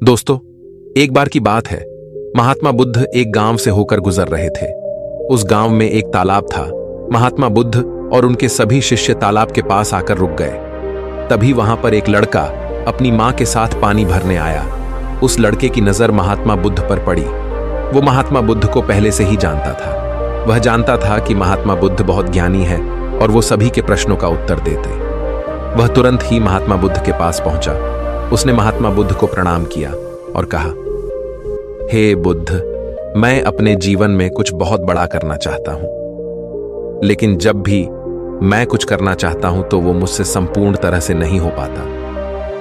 दोस्तों, एक बार की बात है। महात्मा बुद्ध एक गांव से होकर गुजर रहे थे। उस गांव में एक तालाब था। महात्मा बुद्ध और उनके सभी शिष्य तालाब के पास आकर रुक गए। तभी वहां पर एक लड़का अपनी मां के साथ पानी भरने आया। उस लड़के की नजर महात्मा बुद्ध पर पड़ी। वो महात्मा बुद्ध को पहले से ही जानता था। वह जानता था कि महात्मा बुद्ध बहुत ज्ञानी है और वो सभी के प्रश्नों का उत्तर देते। वह तुरंत ही महात्मा बुद्ध के पास पहुंचा। उसने महात्मा बुद्ध को प्रणाम किया और कहा, हे बुद्ध, मैं अपने जीवन में कुछ बहुत बड़ा करना चाहता हूं, लेकिन जब भी मैं कुछ करना चाहता हूं तो वो मुझसे संपूर्ण तरह से नहीं हो पाता।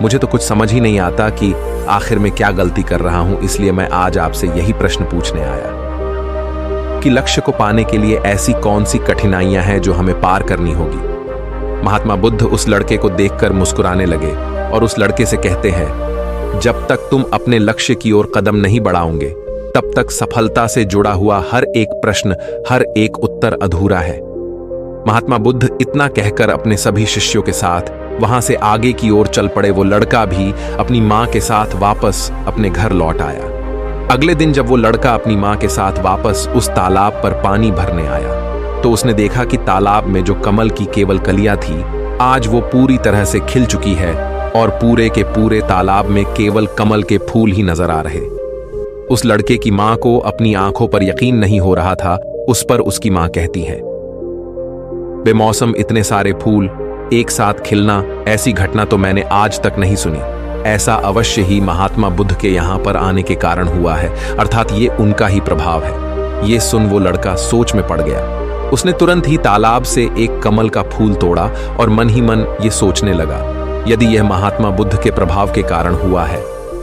मुझे तो कुछ समझ ही नहीं आता कि आखिर में क्या गलती कर रहा हूं। इसलिए मैं आज आपसे यही प्रश्न पूछने आया कि लक्ष्य को पाने के लिए ऐसी कौन सी कठिनाइयां हैं जो हमें पार करनी होगी। महात्मा बुद्ध उस लड़के को देखकर मुस्कुराने लगे और उस लड़के से कहते हैं, जब तक तुम अपने लक्ष्य की ओर कदम नहीं बढ़ाओगे तब तक सफलता से जुड़ा हुआ हर एक प्रश्न, हर एक उत्तर अधूरा है। महात्मा बुद्ध इतना कहकर अपने सभी शिष्यों के साथ वहां से आगे की ओर चल पड़े। वो लड़का भी अपनी मां के साथ वापस अपने घर लौट आया। अगले दिन जब वो लड़का अपनी मां के साथ वापस उस तालाब पर पानी भरने आया तो उसने देखा कि तालाब में जो कमल की केवल कलियां थी, आज वो पूरी तरह से खिल चुकी है और पूरे के पूरे तालाब में केवल कमल के फूल ही नजर आ रहे। उस लड़के की मां को अपनी आंखों पर यकीन नहीं हो रहा था। उस पर उसकी मां कहती है, बेमौसम इतने सारे फूल एक साथ खिलना, ऐसी घटना तो मैंने आज तक नहीं सुनी। ऐसा अवश्य ही महात्मा बुद्ध के यहां पर आने के कारण हुआ है, अर्थात ये उनका ही प्रभाव है। ये सुन वो लड़का सोच में पड़ गया। उसने तुरंत ही तालाब से एक कमल का फूल तोड़ा और मन ही मन ये सोचने लगा, यदि यह महात्मा बुद्ध के प्रभाव के कारण हुआ है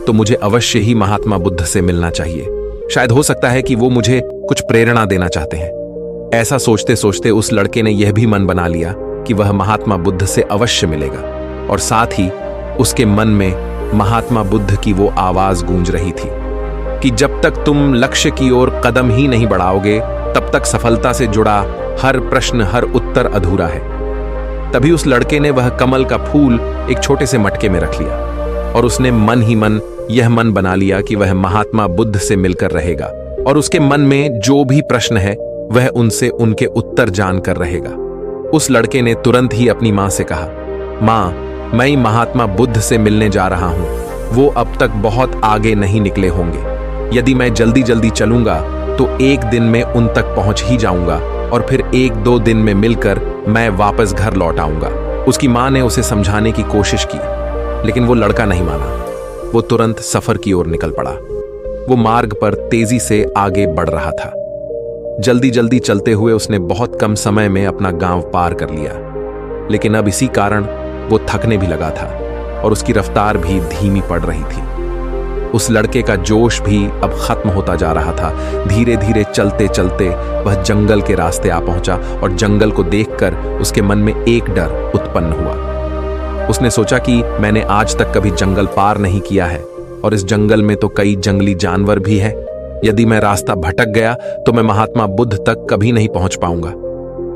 तो मुझे अवश्य ही महात्मा बुद्ध से मिलना चाहिए। शायद हो सकता है कि वो मुझे कुछ प्रेरणा देना चाहते हैं। ऐसा सोचते सोचते उस लड़के ने यह भी मन बना लिया कि वह महात्मा बुद्ध से अवश्य मिलेगा। और साथ ही उसके मन में महात्मा बुद्ध की वो आवाज गूंज रही थी कि जब तक तुम लक्ष्य की ओर कदम ही नहीं बढ़ाओगे तब तक सफलता से जुड़ा हर प्रश्न, हर उत्तर अधूरा है। तभी उस लड़के ने वह कमल का फूल एक छोटे से मटके में रख लिया और उसने मन ही मन यह मन बना लिया कि वह महात्मा बुद्ध से मिलकर रहेगा और उसके मन में जो भी प्रश्न है वह उनसे उनके उत्तर जानकर रहेगा। उस लड़के ने तुरंत ही अपनी मां से कहा, मां, मैं महात्मा बुद्ध से मिलने जा रहा हूं। वो अब तक बहुत आगे नहीं निकले होंगे। यदि मैं जल्दी जल्दी चलूंगा तो एक दिन में उन तक पहुंच ही जाऊंगा और फिर एक दो दिन में मिलकर मैं वापस घर लौट आऊंगा। उसकी मां ने उसे समझाने की कोशिश की, लेकिन वो लड़का नहीं माना। वो तुरंत सफर की ओर निकल पड़ा। वो मार्ग पर तेजी से आगे बढ़ रहा था। जल्दी जल्दी चलते हुए उसने बहुत कम समय में अपना गांव पार कर लिया, लेकिन अब इसी कारण वो थकने भी लगा था और उसकी रफ्तार भी धीमी पड़ रही थी। उस लड़के का जोश भी अब खत्म होता जा रहा था। धीरे धीरे चलते चलते वह जंगल के रास्ते आ पहुंचा और जंगल को देखकर उसके मन में एक डर उत्पन्न हुआ। उसने सोचा कि मैंने आज तक कभी जंगल पार नहीं किया है और इस जंगल में तो कई जंगली जानवर भी हैं। यदि मैं रास्ता भटक गया तो मैं महात्मा बुद्ध तक कभी नहीं पहुंच पाऊंगा,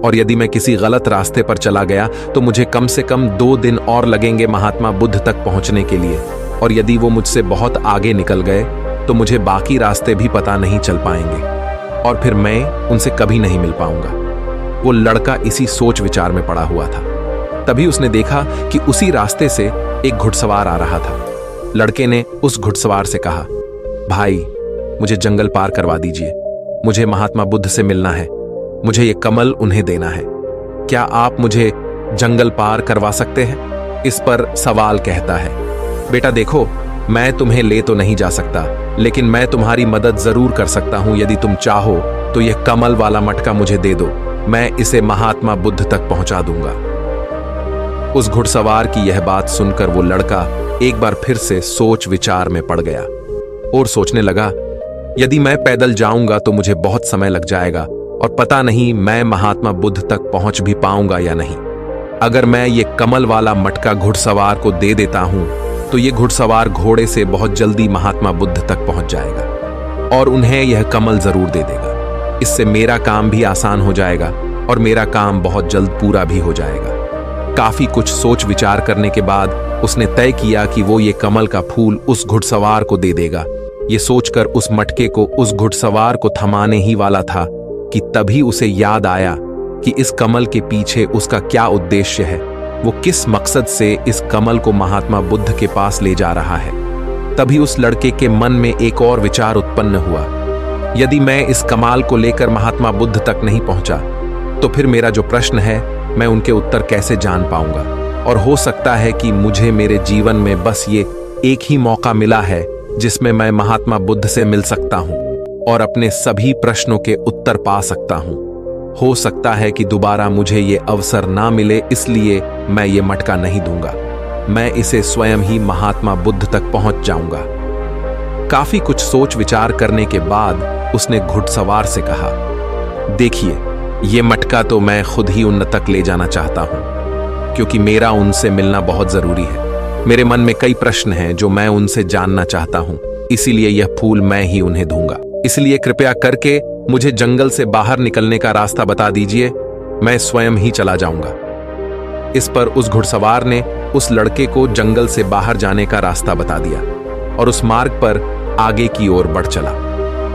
और यदि मैं किसी गलत रास्ते पर चला गया तो मुझे कम से कम 2 दिन और लगेंगे महात्मा बुद्ध तक पहुंचने के लिए, और यदि वो मुझसे बहुत आगे निकल गए तो मुझे बाकी रास्ते भी पता नहीं चल पाएंगे और फिर मैं उनसे कभी नहीं मिल पाऊंगा। वो लड़का इसी सोच विचार में पड़ा हुआ था। तभी उसने देखा कि उसी रास्ते से एक घुड़सवार आ रहा था। लड़के ने उस घुड़सवार से कहा, भाई, मुझे जंगल पार करवा दीजिए। मुझे महात्मा बुद्ध से मिलना है। मुझे ये कमल उन्हें देना है। क्या आप मुझे जंगल पार करवा सकते हैं? इस पर सवाल कहता है, बेटा देखो, मैं तुम्हें ले तो नहीं जा सकता, लेकिन मैं तुम्हारी मदद जरूर कर सकता हूं। यदि तुम चाहो तो यह कमल वाला मटका मुझे दे दो, मैं इसे महात्मा बुद्ध तक पहुंचा दूंगा। उस घुड़सवार की यह बात सुनकर वो लड़का एक बार फिर से सोच विचार में पड़ गया और सोचने लगा, यदि मैं पैदल जाऊंगा तो मुझे बहुत समय लग जाएगा और पता नहीं मैं महात्मा बुद्ध तक पहुंच भी पाऊंगा या नहीं। अगर मैं ये कमल वाला मटका घुड़सवार को दे देता हूं तो ये घुड़सवार घोड़े से बहुत जल्दी महात्मा बुद्ध तक पहुंच जाएगा और उन्हें यह कमल जरूर दे देगा। इससे मेरा काम भी आसान हो जाएगा और मेरा काम बहुत जल्द पूरा भी हो जाएगा। काफी कुछ सोच विचार करने के बाद उसने तय किया कि वो ये कमल का फूल उस घुड़सवार को दे देगा। ये सोचकर उस मटके को उस घुड़सवार को थमाने ही वाला था कि तभी उसे याद आया कि इस कमल के पीछे उसका क्या उद्देश्य है, वो किस मकसद से इस कमल को महात्मा बुद्ध के पास ले जा रहा है। तभी उस लड़के के मन में एक और विचार उत्पन्न हुआ, यदि मैं इस कमाल को लेकर महात्मा बुद्ध तक नहीं पहुंचा तो फिर मेरा जो प्रश्न है मैं उनके उत्तर कैसे जान पाऊंगा। और हो सकता है कि मुझे मेरे जीवन में बस ये एक ही मौका मिला है जिसमें मैं महात्मा बुद्ध से मिल सकता हूं और अपने सभी प्रश्नों के उत्तर पा सकता हूं। हो सकता है कि दोबारा मुझे ये अवसर ना मिले, इसलिए मैं ये मटका नहीं दूंगा। मैं इसे स्वयं ही महात्मा बुद्ध तक पहुंच जाऊंगा। काफी कुछ सोच विचार करने के बाद उसने घुड़सवार से कहा, देखिए, ये मटका तो मैं खुद ही उन तक ले जाना चाहता हूं, क्योंकि मेरा उनसे मिलना बहुत जरूरी है। मेरे मन में कई प्रश्न हैं जो मैं उनसे जानना चाहता हूं, इसीलिए यह फूल मैं ही उन्हें दूंगा। इसलिए कृपया करके मुझे जंगल से बाहर निकलने का रास्ता बता दीजिए, मैं स्वयं ही चला जाऊंगा। इस पर उस घुड़सवार ने उस लड़के को जंगल से बाहर जाने का रास्ता बता दिया और उस मार्ग पर आगे की ओर बढ़ चला।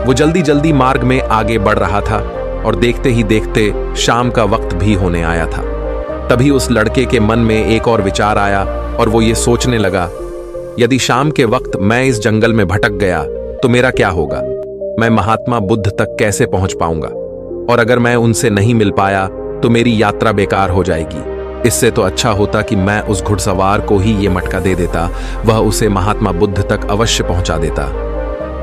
वो जल्दी जल्दी मार्ग में आगे बढ़ रहा था और देखते ही देखते शाम का वक्त भी होने आया था। तभी उस लड़के के मन में एक और विचार आया और वो ये सोचने लगा, यदि शाम के वक्त मैं इस जंगल में भटक गया तो मेरा क्या होगा? मैं महात्मा बुद्ध तक कैसे पहुंच पाऊंगा? और अगर मैं उनसे नहीं मिल पाया तो मेरी यात्रा बेकार हो जाएगी। इससे तो अच्छा होता कि मैं उस घुड़सवार को ही ये मटका दे देता, वह उसे महात्मा बुद्ध तक अवश्य पहुंचा देता।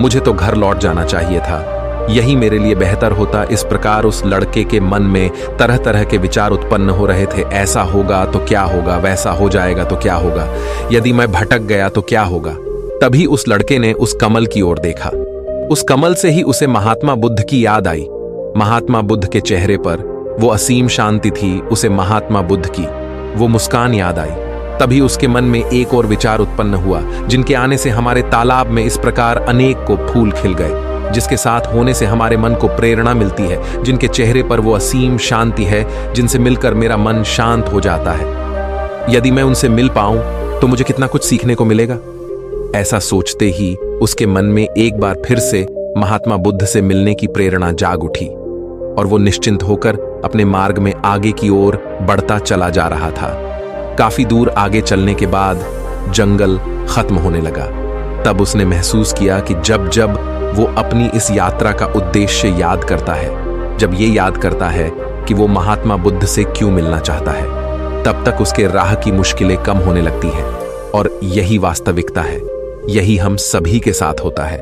मुझे तो घर लौट जाना चाहिए था, यही मेरे लिए बेहतर होता। इस प्रकार उस लड़के के मन में तरह तरह के विचार उत्पन्न हो रहे थे। ऐसा होगा तो क्या होगा, वैसा हो जाएगा तो क्या होगा, यदि मैं भटक गया तो क्या होगा। तभी उस लड़के ने उस कमल की ओर देखा। उस कमल से ही उसे महात्मा बुद्ध की याद आई। महात्मा बुद्ध के चेहरे पर वो असीम शांति थी, उसे महात्मा बुद्ध की वो मुस्कान याद आई। तभी उसके मन में एक और विचार उत्पन्न हुआ, जिनके आने से हमारे तालाब में इस प्रकार अनेक को फूल खिल गए, जिसके साथ होने से हमारे मन को प्रेरणा मिलती है, जिनके चेहरे पर वो असीम शांति है, जिनसे मिलकर मेरा मन शांत हो जाता है। यदि मैं उनसे मिल पाऊं तो मुझे कितना कुछ सीखने को मिलेगा। ऐसा सोचते ही उसके मन में एक बार फिर से महात्मा बुद्ध से मिलने की प्रेरणा जाग उठी और वो निश्चिंत होकर अपने मार्ग में आगे की ओर बढ़ता चला जा रहा था। काफी दूर आगे चलने के बाद जंगल खत्म होने लगा। तब उसने महसूस किया कि जब जब वो अपनी इस यात्रा का उद्देश्य याद करता है, जब ये याद करता है कि वो महात्मा बुद्ध से क्यों मिलना चाहता है, तब तक उसके राह की मुश्किलें कम होने लगती हैं। और यही वास्तविकता है, यही हम सभी के साथ होता है,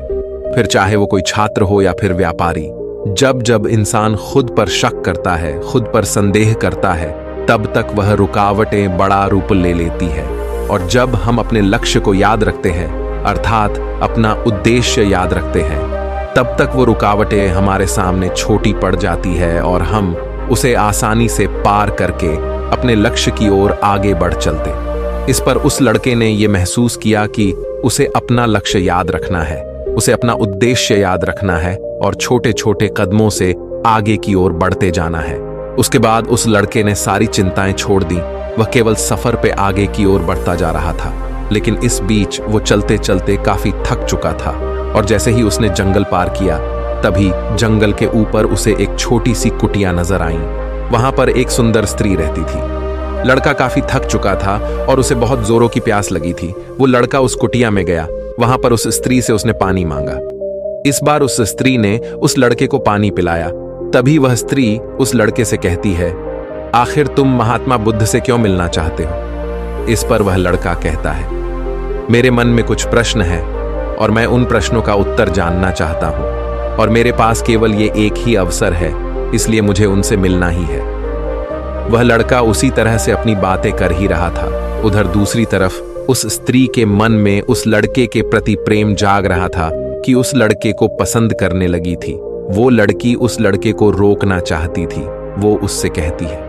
फिर चाहे वो कोई छात्र हो या फिर व्यापारी। जब जब इंसान खुद पर शक करता है, खुद पर संदेह करता है, तब तक वह रुकावटें बड़ा रूप ले लेती है। और जब हम अपने लक्ष्य को याद रखते हैं, अर्थात अपना उद्देश्य याद रखते हैं, तब तक वो रुकावटें हमारे सामने छोटी पड़ जाती है और हम उसे आसानी से पार करके अपने लक्ष्य की ओर आगे बढ़ चलते। इस पर उस लड़के ने यह महसूस किया कि उसे अपना लक्ष्य याद रखना है, उसे अपना उद्देश्य याद रखना है और छोटे छोटे कदमों से आगे की ओर बढ़ते जाना है। उसके बाद उस लड़के ने सारी चिंताएं छोड़ दी, वह केवल सफर पे आगे की ओर बढ़ता जा रहा था। लेकिन इस बीच वो चलते चलते काफी थक चुका था और जैसे ही उसने जंगल पार किया, तभी जंगल के ऊपर उसे एक छोटी सी कुटिया नजर आई। वहां पर एक सुंदर स्त्री रहती थी। लड़का काफी थक चुका था और उसे बहुत जोरों की प्यास लगी थी। वो लड़का उस कुटिया में गया, वहां पर उस स्त्री से उसने पानी मांगा। इस बार उस स्त्री ने उस लड़के को पानी पिलाया। तभी वह स्त्री उस लड़के से कहती है, आखिर तुम महात्मा बुद्ध से क्यों मिलना चाहते हो? इस पर वह लड़का कहता है, मेरे मन में कुछ प्रश्न हैं और मैं उन प्रश्नों का उत्तर जानना चाहता हूं और मेरे पास केवल ये एक ही अवसर है, इसलिए मुझे उनसे मिलना ही है। वह लड़का उसी तरह से अपनी बातें कर ही रहा था। उधर दूसरी तरफ उस स्त्री के मन में उस लड़के के प्रति प्रेम जाग रहा था कि उस लड़के को पसंद करने लगी थी। वो लड़की उस लड़के को रोकना चाहती थी। वो उससे कहती है,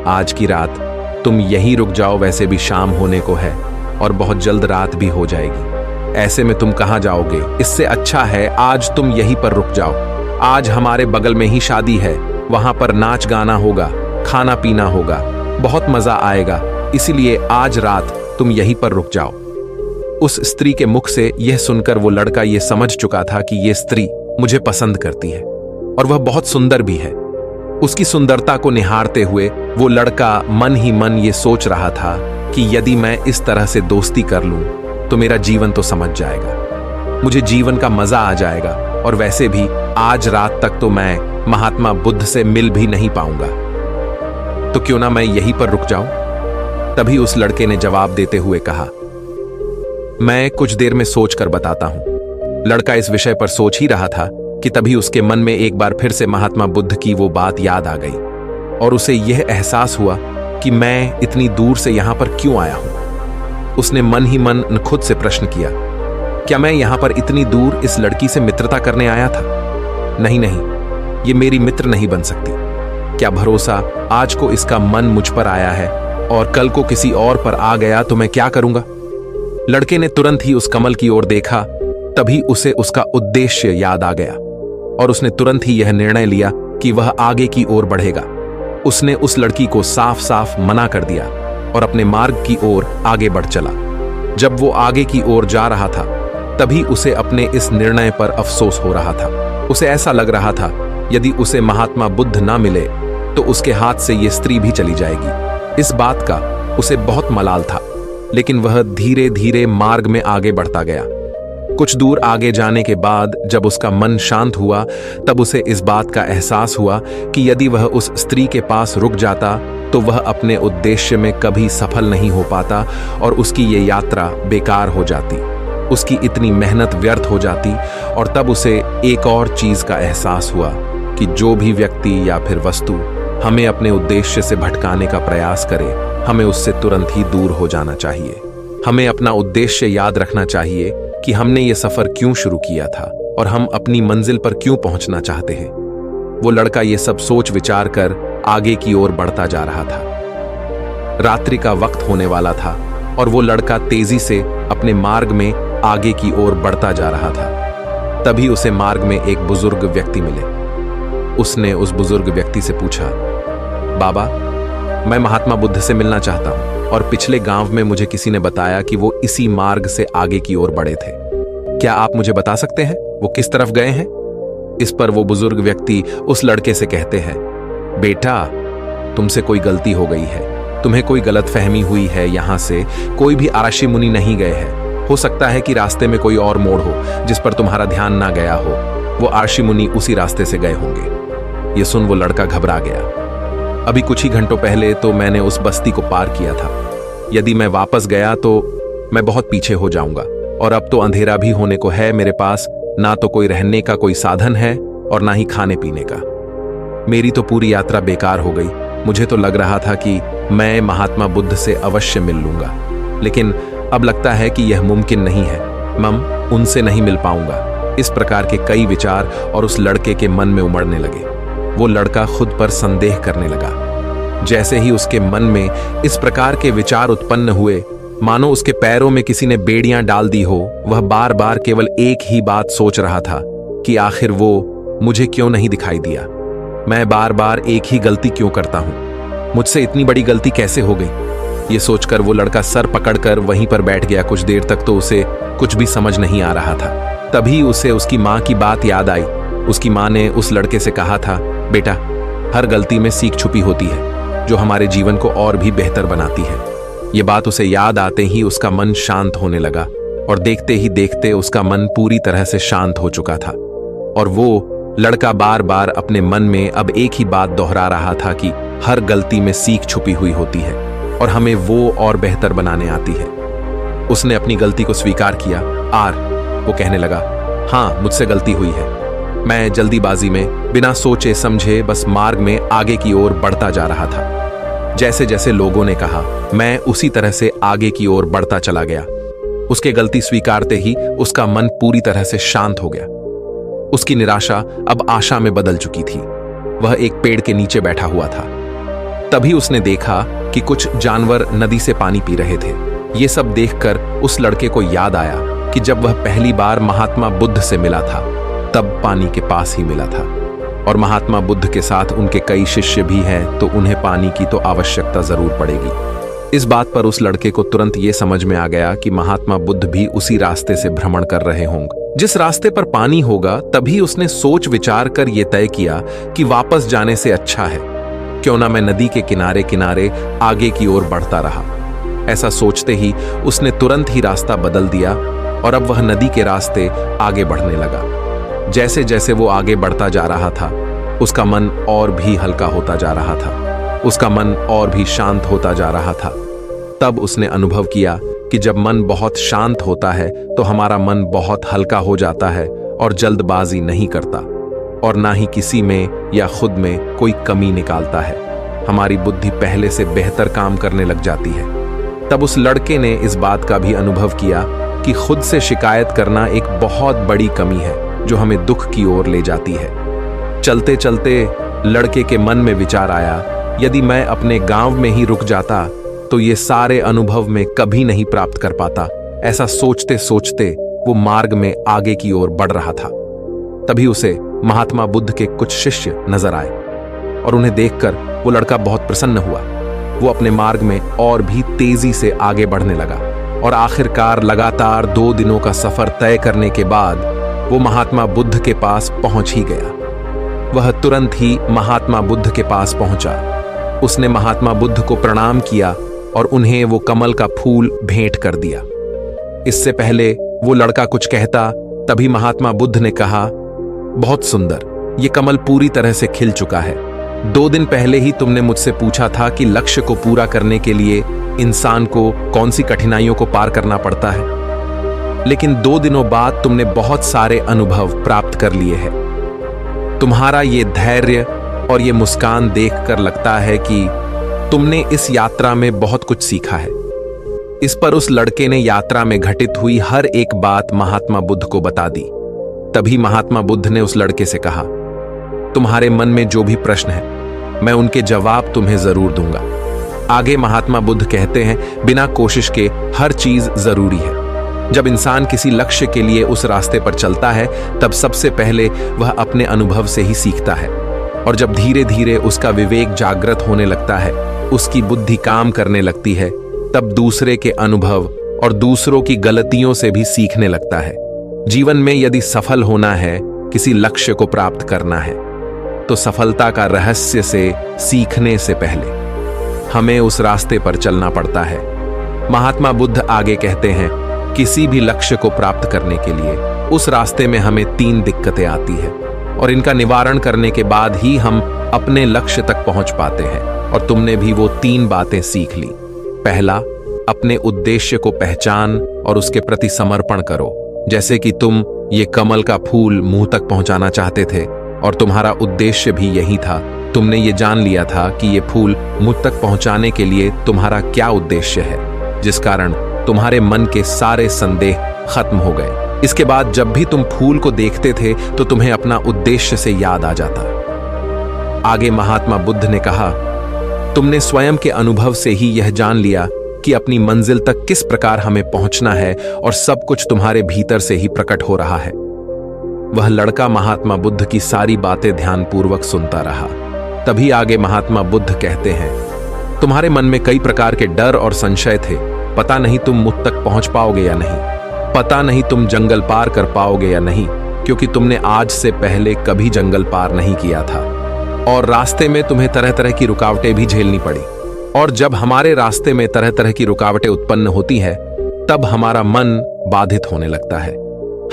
आज की रात तुम यहीं रुक जाओ, वैसे भी शाम होने को है और बहुत जल्द रात भी हो जाएगी। ऐसे में तुम कहाँ जाओगे? इससे अच्छा है आज तुम यहीं पर रुक जाओ। आज हमारे बगल में ही शादी है, वहां पर नाच गाना होगा, खाना पीना होगा, बहुत मजा आएगा। इसीलिए आज रात तुम यहीं पर रुक जाओ। उस स्त्री के मुख से यह सुनकर वो लड़का यह समझ चुका था कि यह स्त्री मुझे पसंद करती है और वह बहुत सुंदर भी है। उसकी सुंदरता को निहारते हुए वो लड़का मन ही मन ये सोच रहा था कि यदि मैं इस तरह से दोस्ती कर लूं तो मेरा जीवन तो समझ जाएगा, मुझे जीवन का मजा आ जाएगा, और वैसे भी आज रात तक तो मैं महात्मा बुद्ध से मिल भी नहीं पाऊंगा, तो क्यों ना मैं यहीं पर रुक जाऊं। तभी उस लड़के ने जवाब देते हुए कहा, मैं कुछ देर में सोच कर बताता हूं। लड़का इस विषय पर सोच ही रहा था कि तभी उसके मन में एक बार फिर से महात्मा बुद्ध की वो बात याद आ गई और उसे यह एहसास हुआ कि मैं इतनी दूर से यहां पर क्यों आया हूं। उसने मन ही मन खुद से प्रश्न किया, क्या मैं यहां पर इतनी दूर इस लड़की से मित्रता करने आया था? नहीं नहीं, ये मेरी मित्र नहीं बन सकती। क्या भरोसा आज को इसका मन मुझ पर आया है और कल को किसी और पर आ गया तो मैं क्या करूंगा? लड़के ने तुरंत ही उस कमल की ओर देखा। तभी उसे उसका उद्देश्य याद आ गया और उसने तुरंत ही यह निर्णय लिया कि वह आगे की ओर बढ़ेगा। उसने उस लड़की को साफ साफ मना कर दिया और अपने मार्ग की ओर आगे बढ़ चला। जब वो आगे की ओर जा रहा था तभी उसे अपने इस निर्णय पर अफसोस हो रहा था। उसे ऐसा लग रहा था यदि उसे महात्मा बुद्ध ना मिले तो उसके हाथ से ये स्त्री भी चली जाएगी। इस बात का उसे बहुत मलाल था, लेकिन वह धीरे धीरे मार्ग में आगे बढ़ता गया। कुछ दूर आगे जाने के बाद जब उसका मन शांत हुआ तब उसे इस बात का एहसास हुआ कि यदि वह उस स्त्री के पास रुक जाता तो वह अपने उद्देश्य में कभी सफल नहीं हो पाता और उसकी ये यात्रा बेकार हो जाती, उसकी इतनी मेहनत व्यर्थ हो जाती। और तब उसे एक और चीज का एहसास हुआ कि जो भी व्यक्ति या फिर वस्तु हमें अपने उद्देश्य से भटकाने का प्रयास करे, हमें उससे तुरंत ही दूर हो जाना चाहिए। हमें अपना उद्देश्य याद रखना चाहिए कि हमने ये सफर क्यों शुरू किया था और हम अपनी मंजिल पर क्यों पहुंचना चाहते हैं। वो लड़का ये सब सोच विचार कर आगे की ओर बढ़ता जा रहा था। रात्रि का वक्त होने वाला था और वो लड़का तेजी से अपने मार्ग में आगे की ओर बढ़ता जा रहा था। तभी उसे मार्ग में एक बुजुर्ग व्यक्ति मिले। उसने उस बुजुर्ग व्यक्ति से पूछा, बाबा, मैं महात्मा बुद्ध से मिलना चाहता हूं और पिछले गांव में मुझे किसी ने बताया कि वो इसी मार्ग से आगे की ओर बढ़े थे। क्या आप मुझे बता सकते हैं वो किस तरफ गए हैं? इस पर वो बुजुर्ग व्यक्ति उस लड़के से कहते हैं, बेटा, तुमसे कोई गलती हो गई है, तुम्हें कोई गलतफहमी हुई है। यहां से कोई भी आरषि मुनि नहीं गए हैं। हो सकता है कि रास्ते में कोई और मोड़ हो जिस पर तुम्हारा ध्यान ना गया हो। वो आरषि मुनि उसी रास्ते से गए होंगे। ये सुन वो लड़का घबरा गया। अभी कुछ ही घंटों पहले तो मैंने उस बस्ती को पार किया था। यदि मैं वापस गया तो मैं बहुत पीछे हो जाऊंगा और अब तो अंधेरा भी होने को है। मेरे पास ना तो कोई रहने का कोई साधन है और ना ही खाने पीने का। मेरी तो पूरी यात्रा बेकार हो गई। मुझे तो लग रहा था कि मैं महात्मा बुद्ध से अवश्य मिल लूंगा, लेकिन अब लगता है कि यह मुमकिन नहीं है। मैं उनसे नहीं मिल पाऊंगा। इस प्रकार के कई विचार और उस लड़के के मन में उमड़ने लगे। वो लड़का खुद पर संदेह करने लगा। जैसे ही उसके मन में इस प्रकार के विचार उत्पन्न हुए, मानो उसके पैरों में किसी ने बेड़ियां डाल दी हो। वह बार बार केवल एक ही बात सोच रहा था कि आखिर वो मुझे क्यों नहीं दिखाई दिया। मैं बार बार एक ही गलती क्यों करता हूं? मुझसे इतनी बड़ी गलती कैसे हो गई? ये सोचकर वो लड़का सर पकड़कर वहीं पर बैठ गया। कुछ देर तक तो उसे कुछ भी समझ नहीं आ रहा था। तभी उसे उसकी माँ की बात याद आई। उसकी माँ ने उस लड़के से कहा था, बेटा, हर गलती में सीख छुपी होती है जो हमारे जीवन को और भी बेहतर बनाती है। ये बात उसे याद आते ही उसका मन शांत होने लगा और देखते ही देखते उसका मन पूरी तरह से शांत हो चुका था। और वो लड़का बार बार अपने मन में अब एक ही बात दोहरा रहा था कि हर गलती में सीख छुपी हुई होती है और हमें वो और बेहतर बनाने आती है। उसने अपनी गलती को स्वीकार किया। वो कहने लगा, हाँ, मुझसे गलती हुई है। मैं जल्दीबाजी में बिना सोचे समझे बस मार्ग में आगे की ओर बढ़ता जा रहा था। जैसे जैसे लोगों ने कहा, मैं उसी तरह से आगे की ओर बढ़ता चला गया। उसके गलती स्वीकारते ही उसका मन पूरी तरह से शांत हो गया। उसकी निराशा अब आशा में बदल चुकी थी। वह एक पेड़ के नीचे बैठा हुआ था। तभी उसने देखा कि कुछ जानवर नदी से पानी पी रहे थे। ये सब देखकर उस लड़के को याद आया कि जब वह पहली बार महात्मा बुद्ध से मिला था तब पानी के पास ही मिला था, और महात्मा बुद्ध के साथ उनके कई शिष्य भी हैं, तो उन्हें पानी की तो आवश्यकता जरूर पड़ेगी। इस बात पर उस लड़के को तुरंत ये समझ में आ गया कि महात्मा बुद्ध भी उसी रास्ते से भ्रमण कर रहे होंगे। जिस रास्ते पर पानी होगा तभी उसने सोच विचार कर यह तय किया कि वापस जाने से अच्छा है क्यों ना मैं नदी के किनारे किनारे आगे की ओर बढ़ता रहा। ऐसा सोचते ही उसने तुरंत ही रास्ता बदल दिया और अब वह नदी के रास्ते आगे बढ़ने लगा। जैसे जैसे वो आगे बढ़ता जा रहा था उसका मन और भी हल्का होता जा रहा था, उसका मन और भी शांत होता जा रहा था। तब उसने अनुभव किया कि जब मन बहुत शांत होता है तो हमारा मन बहुत हल्का हो जाता है और जल्दबाजी नहीं करता और ना ही किसी में या खुद में कोई कमी निकालता है। हमारी बुद्धि पहले से बेहतर काम करने लग जाती है। तब उस लड़के ने इस बात का भी अनुभव किया कि खुद से शिकायत करना एक बहुत बड़ी कमी है जो हमें दुख की ओर ले जाती है। चलते चलते लड़के के मन में विचार आया, यदि मैं अपने गांव में ही रुक जाता तो ये सारे अनुभव में कभी नहीं प्राप्त कर पाता। ऐसा सोचते सोचते वो मार्ग में आगे की ओर बढ़ रहा था। तभी उसे महात्मा बुद्ध के कुछ शिष्य नजर आए और उन्हें देखकर वो लड़का बहुत प्रसन्न हुआ। वो अपने मार्ग में और भी तेजी से आगे बढ़ने लगा और आखिरकार लगातार 2 दिनों का सफर तय करने के बाद वो महात्मा बुद्ध के पास पहुंच ही गया। वह तुरंत ही महात्मा बुद्ध के पास पहुंचा। उसने महात्मा बुद्ध को प्रणाम किया और उन्हें वो कमल का फूल भेंट कर दिया। इससे पहले वो लड़का कुछ कहता तभी महात्मा बुद्ध ने कहा, बहुत सुंदर, ये कमल पूरी तरह से खिल चुका है। 2 दिन पहले ही तुमने मुझसे पूछा था कि लक्ष्य को पूरा करने के लिए इंसान को कौन सी कठिनाइयों को पार करना पड़ता है, लेकिन 2 दिनों बाद तुमने बहुत सारे अनुभव प्राप्त कर लिए हैं। तुम्हारा ये धैर्य और ये मुस्कान देखकर लगता है कि तुमने इस यात्रा में बहुत कुछ सीखा है। इस पर उस लड़के ने यात्रा में घटित हुई हर एक बात महात्मा बुद्ध को बता दी। तभी महात्मा बुद्ध ने उस लड़के से कहा, तुम्हारे मन में जो भी प्रश्न है मैं उनके जवाब तुम्हें जरूर दूंगा। आगे महात्मा बुद्ध कहते हैं, बिना कोशिश के हर चीज जरूरी है। जब इंसान किसी लक्ष्य के लिए उस रास्ते पर चलता है तब सबसे पहले वह अपने अनुभव से ही सीखता है और जब धीरे धीरे उसका विवेक जागृत होने लगता है, उसकी बुद्धि काम करने लगती है, तब दूसरे के अनुभव और दूसरों की गलतियों से भी सीखने लगता है। जीवन में यदि सफल होना है, किसी लक्ष्य को प्राप्त करना है, तो सफलता का रहस्य से सीखने से पहले हमें उस रास्ते पर चलना पड़ता है। महात्मा बुद्ध आगे कहते हैं, किसी भी लक्ष्य को प्राप्त करने के लिए उस रास्ते में हमें 3 दिक्कतें आती है और इनका निवारण करने के बाद ही हम अपने लक्ष्य तक पहुंच पाते हैं। और तुमने भी वो 3 बातें सीख ली। पहला, अपने उद्देश्य को पहचान और उसके प्रति समर्पण करो। जैसे कि तुम ये कमल का फूल मुंह तक पहुंचाना चाहते थे और तुम्हारा उद्देश्य भी यही था। तुमने ये जान लिया था कि ये फूल मुझ तक पहुंचाने के लिए तुम्हारा क्या उद्देश्य है, जिस कारण तुम्हारे मन के सारे संदेह खत्म हो गए। इसके बाद जब भी तुम फूल को देखते थे तो तुम्हें अपना उद्देश्य से याद आ जाता। आगे महात्मा बुद्ध ने कहा, तुमने स्वयं के अनुभव से ही यह जान लिया कि अपनी मंजिल तक किस प्रकार हमें पहुंचना है और सब कुछ तुम्हारे भीतर से ही प्रकट हो रहा है। वह लड़का महात्मा बुद्ध की सारी बातें ध्यानपूर्वक सुनता रहा। तभी आगे महात्मा बुद्ध कहते हैं, तुम्हारे मन में कई प्रकार के डर और संशय थे। पता नहीं तुम मुझ तक पहुंच पाओगे या नहीं, पता नहीं तुम जंगल पार कर पाओगे या नहीं, क्योंकि तुमने आज से पहले कभी जंगल पार नहीं किया था और रास्ते में तुम्हें तरह तरह की रुकावटें भी झेलनी पड़ी। और जब हमारे रास्ते में तरह तरह की रुकावटें उत्पन्न होती है तब हमारा मन बाधित होने लगता है,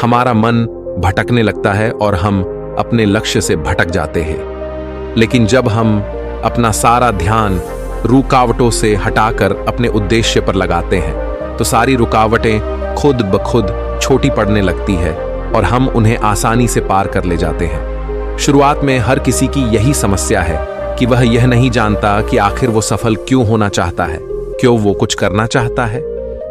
हमारा मन भटकने लगता है और हम अपने लक्ष्य से भटक जाते हैं। लेकिन जब हम अपना सारा ध्यान रुकावटों से हटाकर अपने उद्देश्य पर लगाते हैं तो सारी रुकावटें खुद ब खुद छोटी पड़ने लगती है और हम उन्हें आसानी से पार कर ले जाते हैं। शुरुआत में हर किसी की यही समस्या है कि वह यह नहीं जानता कि आखिर वो सफल क्यों होना चाहता है, क्यों वो कुछ करना चाहता है।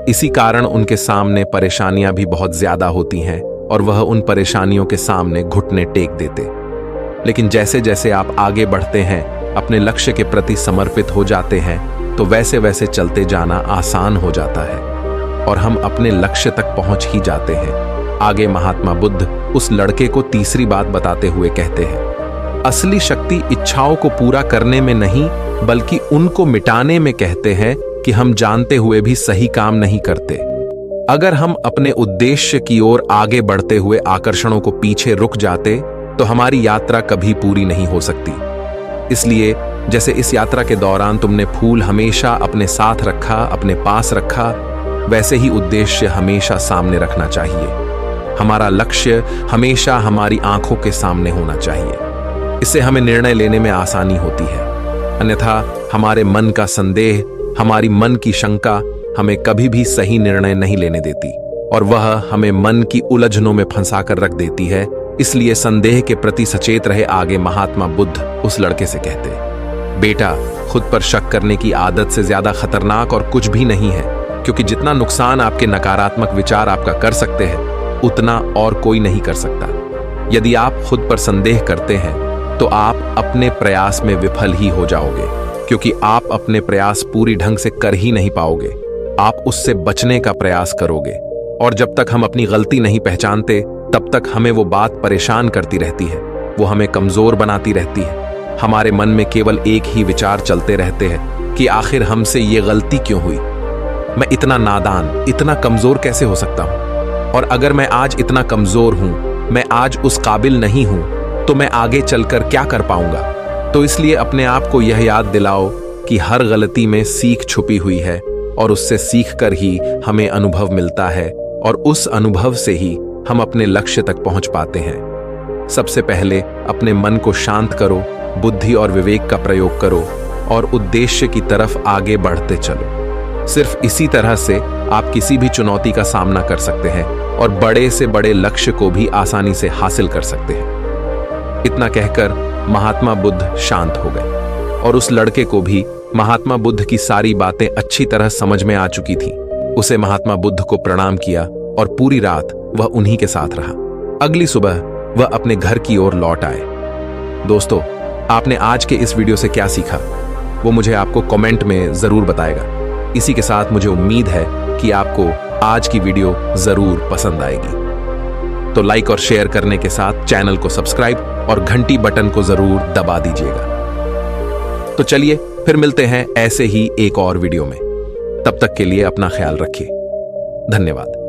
इसी कारण उनके सामने परेशानियां भी बहुत ज्यादा होती हैं और वह उन परेशानियों के सामने घुटने टेक देते। लेकिन जैसे जैसे आप आगे बढ़ते हैं, अपने लक्ष्य के प्रति समर्पित हो जाते हैं, तो वैसे वैसे चलते जाना आसान हो जाता है और हम अपने लक्ष्य तक पहुंच ही जाते हैं। आगे महात्मा बुद्ध उस लड़के को तीसरी बात बताते हुए कहते हैं, असली शक्ति इच्छाओं को पूरा करने में नहीं बल्कि उनको मिटाने में कहते हैं कि हम जानते हुए भी सही काम नहीं करते। अगर हम अपने उद्देश्य की ओर आगे बढ़ते हुए आकर्षणों को पीछे रुक जाते तो हमारी यात्रा कभी पूरी नहीं हो सकती। इसलिए जैसे इस यात्रा के दौरान तुमने फूल हमेशा अपने साथ रखा, अपने पास रखा, वैसे ही उद्देश्य हमेशा सामने रखना चाहिए। हमारा लक्ष्य हमेशा हमारी आंखों के सामने होना चाहिए। इससे हमें निर्णय लेने में आसानी होती है। अन्यथा हमारे मन का संदेह, हमारी मन की शंका हमें कभी भी सही निर्णय नहीं लेने देती और वह हमें मन की उलझनों में फंसाकर रख देती है। इसलिए संदेह के प्रति सचेत रहे। आगे महात्मा बुद्ध उस लड़के से कहते, बेटा, खुद पर शक करने की आदत से ज्यादा खतरनाक और कुछ भी नहीं है, क्योंकि जितना नुकसान आपके नकारात्मक विचार आपका कर सकते हैं उतना और कोई नहीं कर सकता। यदि आप खुद पर संदेह करते हैं तो आप अपने प्रयास में विफल ही हो जाओगे, क्योंकि आप अपने प्रयास पूरी ढंग से कर ही नहीं पाओगे। आप उससे बचने का प्रयास करोगे और जब तक हम अपनी गलती नहीं पहचानते तब तक हमें वो बात परेशान करती रहती है, वो हमें कमजोर बनाती रहती है। हमारे मन में केवल एक ही विचार चलते रहते हैं कि आखिर हमसे ये गलती क्यों हुई, मैं इतना नादान, इतना कमजोर कैसे हो सकता हूं, और अगर मैं आज इतना कमजोर हूं, मैं आज उस काबिल नहीं हूं, तो मैं आगे चलकर क्या कर पाऊंगा। तो इसलिए अपने आप को यह याद दिलाओ कि हर गलती में सीख छुपी हुई है और उससे सीखकर ही हमें अनुभव मिलता है और उस अनुभव से ही हम अपने लक्ष्य तक पहुंच पाते हैं। सबसे पहले अपने मन को शांत करो, बुद्धि और विवेक का प्रयोग करो और उद्देश्य की तरफ आगे बढ़ते चलो। सिर्फ इसी तरह से आप किसी भी चुनौती का सामना कर सकते हैं और बड़े से बड़े लक्ष्य को भी आसानी से हासिल कर सकते हैं। इतना कहकर महात्मा बुद्ध शांत हो गए और उस लड़के को भी महात्मा बुद्ध की सारी बातें अच्छी तरह समझ में आ चुकी थी। उसे महात्मा बुद्ध को प्रणाम किया और पूरी रात वह उन्हीं के साथ रहा। अगली सुबह वह अपने घर की ओर लौट आए। दोस्तों, आपने आज के इस वीडियो से क्या सीखा वो मुझे आपको कमेंट में जरूर बताएगा। इसी के साथ मुझे उम्मीद है कि आपको आज की वीडियो जरूर पसंद आएगी। तो लाइक और शेयर करने के साथ चैनल को सब्सक्राइब और घंटी बटन को जरूर दबा दीजिएगा। तो चलिए फिर मिलते हैं ऐसे ही एक और वीडियो में। तब तक के लिए अपना ख्याल रखिए। धन्यवाद।